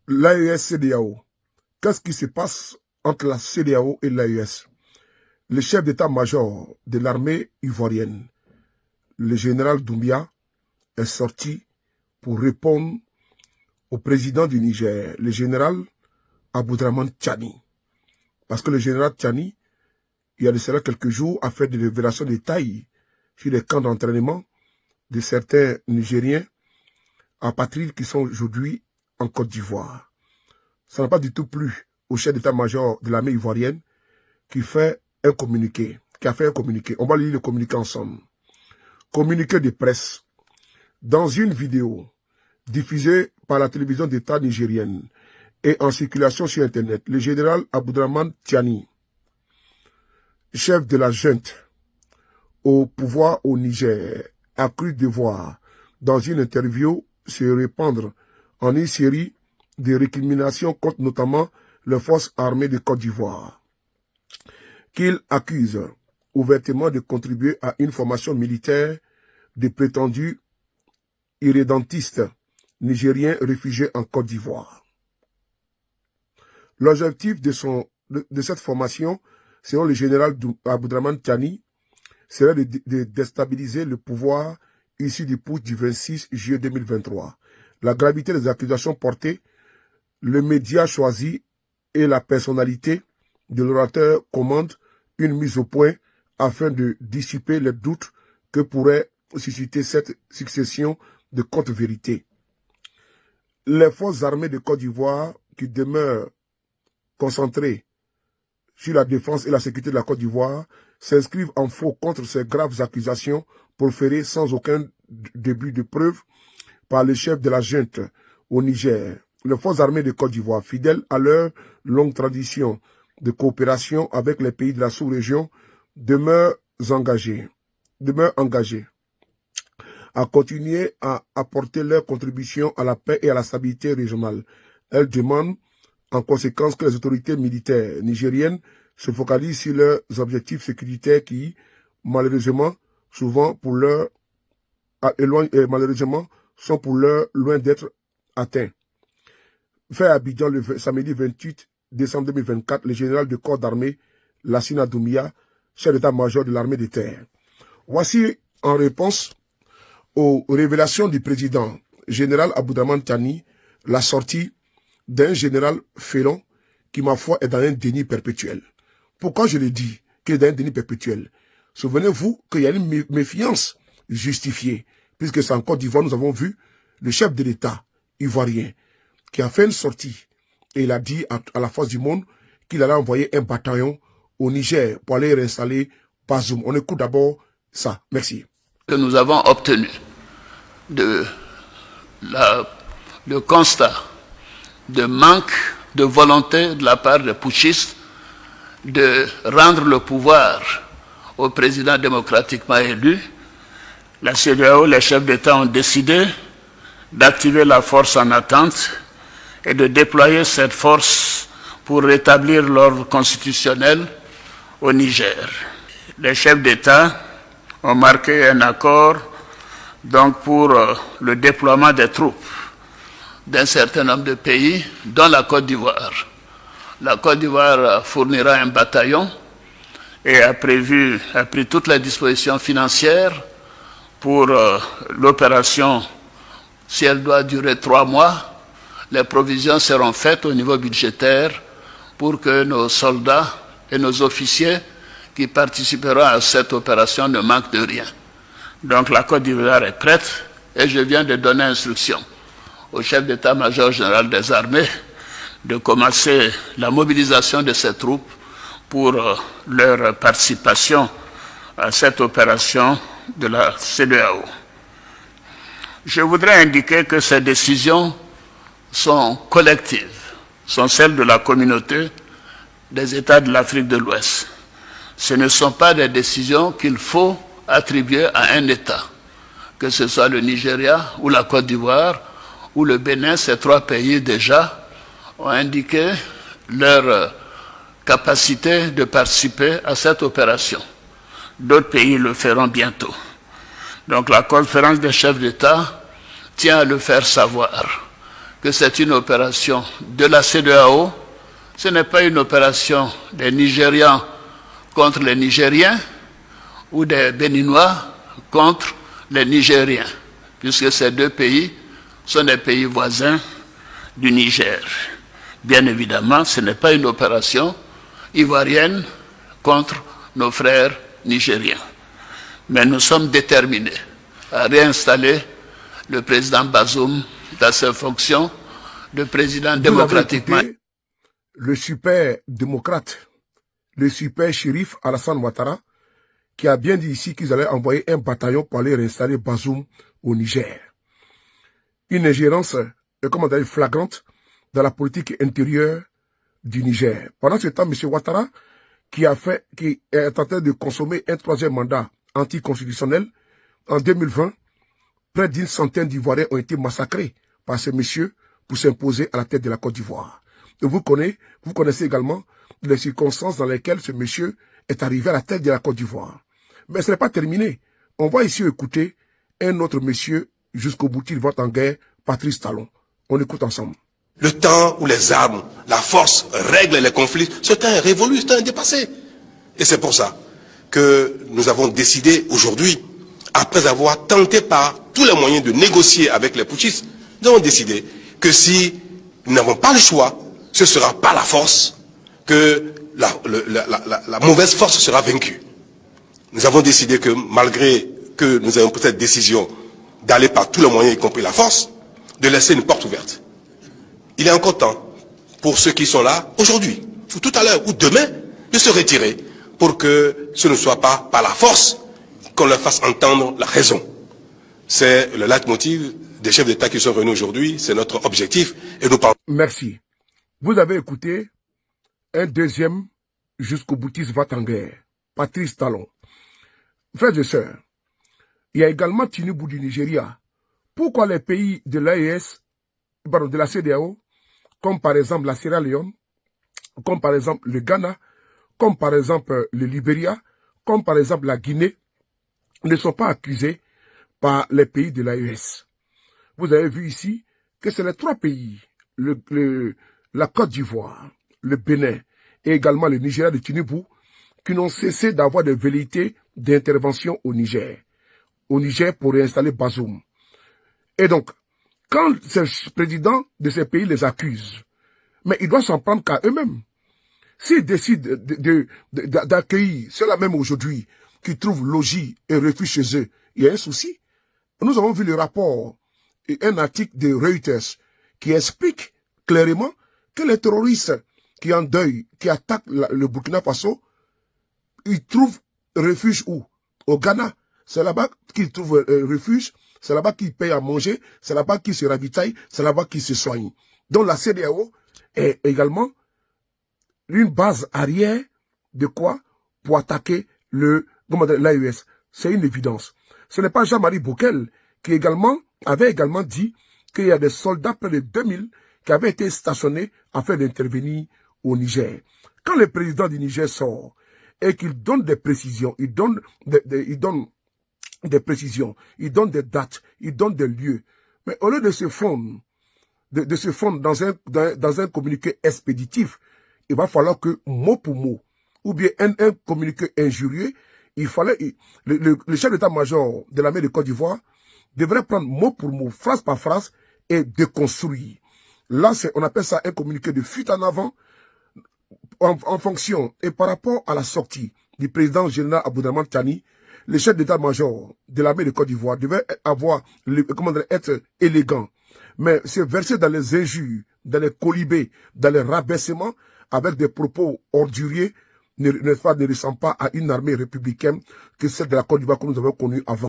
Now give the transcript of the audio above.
l'AES-CEDEAO. Qu'est-ce qui se passe entre la CEDEAO et l'AES? Le chef d'état-major de l'armée ivoirienne, le général Doumbia, est sorti pour répondre au président du Niger, le général Aboudraman Tchani. Parce que le général Tchani, il y a de cela quelques jours, a fait des révélations de taille sur les camps d'entraînement de certains Nigériens apatrides qui sont aujourd'hui en Côte d'Ivoire. Ça n'a pas du tout plu au chef d'état-major de l'armée ivoirienne qui fait un communiqué, qui a fait un communiqué. On va lire le communiqué ensemble. Communiqué de presse. Dans une vidéo diffusée par la télévision d'État nigérienne et en circulation sur Internet, le général Aboudraman Tchani, chef de la junte au pouvoir au Niger, a cru devoir, dans une interview, se répandre en une série de récriminations contre notamment les forces armées de Côte d'Ivoire, qu'il accuse ouvertement de contribuer à une formation militaire de prétendus irrédentistes nigériens réfugiés en Côte d'Ivoire. L'objectif de cette formation, selon le général Aboudraman Tchani, serait de déstabiliser le pouvoir issu du putsch du 26 juillet 2023. La gravité des accusations portées, le média choisi et la personnalité de l'orateur commandent une mise au point afin de dissiper les doutes que pourrait susciter cette succession de contre-vérités. Les forces armées de Côte d'Ivoire, qui demeurent concentrées sur la défense et la sécurité de la Côte d'Ivoire, s'inscrivent en faux contre ces graves accusations proférées sans aucun début de preuve par le chef de la junte au Niger. Les forces armées de Côte d'Ivoire, fidèles à leur longue tradition de coopération avec les pays de la sous-région, demeurent engagées à continuer à apporter leur contribution à la paix et à la stabilité régionale. Elles demandent en conséquence que les autorités militaires nigériennes se focalisent sur leurs objectifs sécuritaires qui, malheureusement, sont pour leur loin d'être atteints. Fait à Abidjan le samedi 28 décembre 2024, le général de corps d'armée, Lassina Doumbia, chef d'état-major de l'armée de terre. Voici en réponse aux révélations du président général Aboudraman Tchani, la sortie d'un général félon qui, ma foi, est dans un déni perpétuel. Pourquoi je le dis qu'il est dans un déni perpétuel? Souvenez-vous qu'il y a une méfiance justifiée, puisque c'est en Côte d'Ivoire, nous avons vu le chef de l'État ivoirien qui a fait une sortie et il a dit à la face du monde qu'il allait envoyer un bataillon au Niger pour aller réinstaller Bazoum. On écoute d'abord ça. Merci. Que nous avons obtenu le constat de manque de volonté de la part des putschistes de rendre le pouvoir au président démocratiquement élu, la CEDEAO, les chefs d'État ont décidé d'activer la force en attente et de déployer cette force pour rétablir l'ordre constitutionnel au Niger. Les chefs d'État ont marqué un accord donc pour le déploiement des troupes d'un certain nombre de pays, dont la Côte d'Ivoire. La Côte d'Ivoire fournira un bataillon et a pris toutes les dispositions financières pour l'opération. Si elle doit durer 3 mois, les provisions seront faites au niveau budgétaire pour que nos soldats et nos officiers qui participeront à cette opération ne manquent de rien. Donc la Côte d'Ivoire est prête et je viens de donner instruction au chef d'état-major général des armées de commencer la mobilisation de ces troupes pour leur participation à cette opération de la CEDEAO. Je voudrais indiquer que ces décisions sont collectives, sont celles de la communauté des États de l'Afrique de l'Ouest. Ce ne sont pas des décisions qu'il faut attribuer à un État, que ce soit le Nigeria ou la Côte d'Ivoire ou le Bénin. Ces 3 pays déjà ont indiqué leur capacité de participer à cette opération. D'autres pays le feront bientôt. Donc la conférence des chefs d'État tient à le faire savoir que c'est une opération de la CEDEAO. Ce n'est pas une opération des Nigérians contre les Nigériens ou des Béninois contre les Nigériens, puisque ces deux pays sont des pays voisins du Niger. Bien évidemment, ce n'est pas une opération ivoirienne contre nos frères nigériens. Mais nous sommes déterminés à réinstaller le président Bazoum dans ses fonctions de président démocratiquement. Le super démocrate, le super shérif Alassane Ouattara, qui a bien dit ici qu'ils allaient envoyer un bataillon pour aller réinstaller Bazoum au Niger. Une ingérence, comment dire, flagrante dans la politique intérieure du Niger. Pendant ce temps, M. Ouattara, qui est en train de consommer un troisième mandat anticonstitutionnel, en 2020, près d'une centaine d'Ivoiriens ont été massacrés par ce monsieur pour s'imposer à la tête de la Côte d'Ivoire. Et vous connaissez également les circonstances dans lesquelles ce monsieur est arrivé à la tête de la Côte d'Ivoire. Mais ce n'est pas terminé. On va ici écouter un autre monsieur jusqu'au bout qu'il vote en guerre, Patrice Talon. On écoute ensemble. Le temps où les armes, la force règlent les conflits, ce temps est révolu, ce temps est dépassé. Et c'est pour ça que nous avons décidé aujourd'hui, après avoir tenté par tous les moyens de négocier avec les putschistes, nous avons décidé que si nous n'avons pas le choix, ce sera par la force que la mauvaise force sera vaincue. Nous avons décidé que malgré que nous ayons pris cette décision d'aller par tous les moyens, y compris la force, de laisser une porte ouverte. Il est encore temps pour ceux qui sont là aujourd'hui, ou tout à l'heure, ou demain, de se retirer pour que ce ne soit pas par la force qu'on leur fasse entendre la raison. C'est le leitmotiv des chefs d'État qui sont réunis aujourd'hui, c'est notre objectif et nous parlons. Merci. Vous avez écouté un deuxième jusqu'au boutiste va-t-en-guerre, Patrice Talon. Frères et sœurs, il y a également Tinubu du Nigeria. Pourquoi les pays de l'AES, de la CEDEAO, comme par exemple la Sierra Leone, comme par exemple le Ghana, comme par exemple le Libéria, comme par exemple la Guinée, ne sont pas accusés par les pays de l'AES. Vous avez vu ici que c'est les trois pays, la Côte d'Ivoire, le Bénin et également le Nigeria de Tinubu, qui n'ont cessé d'avoir des velléités d'intervention au Niger pour réinstaller Bazoum. Et donc, quand ce président de ces pays les accuse, mais il doit s'en prendre qu'à eux-mêmes. S'ils décident d'accueillir ceux-là même aujourd'hui, qui trouvent logis et refuge chez eux, il y a un souci. Nous avons vu le rapport et un article de Reuters qui explique clairement que les terroristes qui endeuillent, qui attaquent le Burkina Faso, ils trouvent refuge où? Au Ghana. C'est là-bas qu'ils trouvent refuge, c'est là-bas qu'ils payent à manger, c'est là-bas qu'ils se ravitaillent, c'est là-bas qu'ils se soignent. Donc la CEDEAO est également une base arrière de quoi? Pour attaquer l'AES. C'est une évidence. Ce n'est pas Jean-Marie Bockel qui avait également dit qu'il y a des soldats, près de 2000, qui avaient été stationnés afin d'intervenir au Niger. Quand le président du Niger sort et qu'il donne des précisions, il donne des précisions, il donne des dates, il donne des lieux, mais au lieu de se fondre, dans un communiqué expéditif, il va falloir que mot pour mot, ou bien un communiqué injurieux, le chef d'état-major de l'armée de Côte d'Ivoire devrait prendre mot pour mot, phrase par phrase, et déconstruire. Là, on appelle ça un communiqué de fuite en avant, en fonction et par rapport à la sortie du président général Abdourahmane Tiani. Le chef d'état-major de l'armée de Côte d'Ivoire devait être élégant, mais se verser dans les injures, dans les colibés, dans les rabaissements, avec des propos orduriers, ne ressemble pas à une armée républicaine que celle de la Côte d'Ivoire que nous avons connue avant.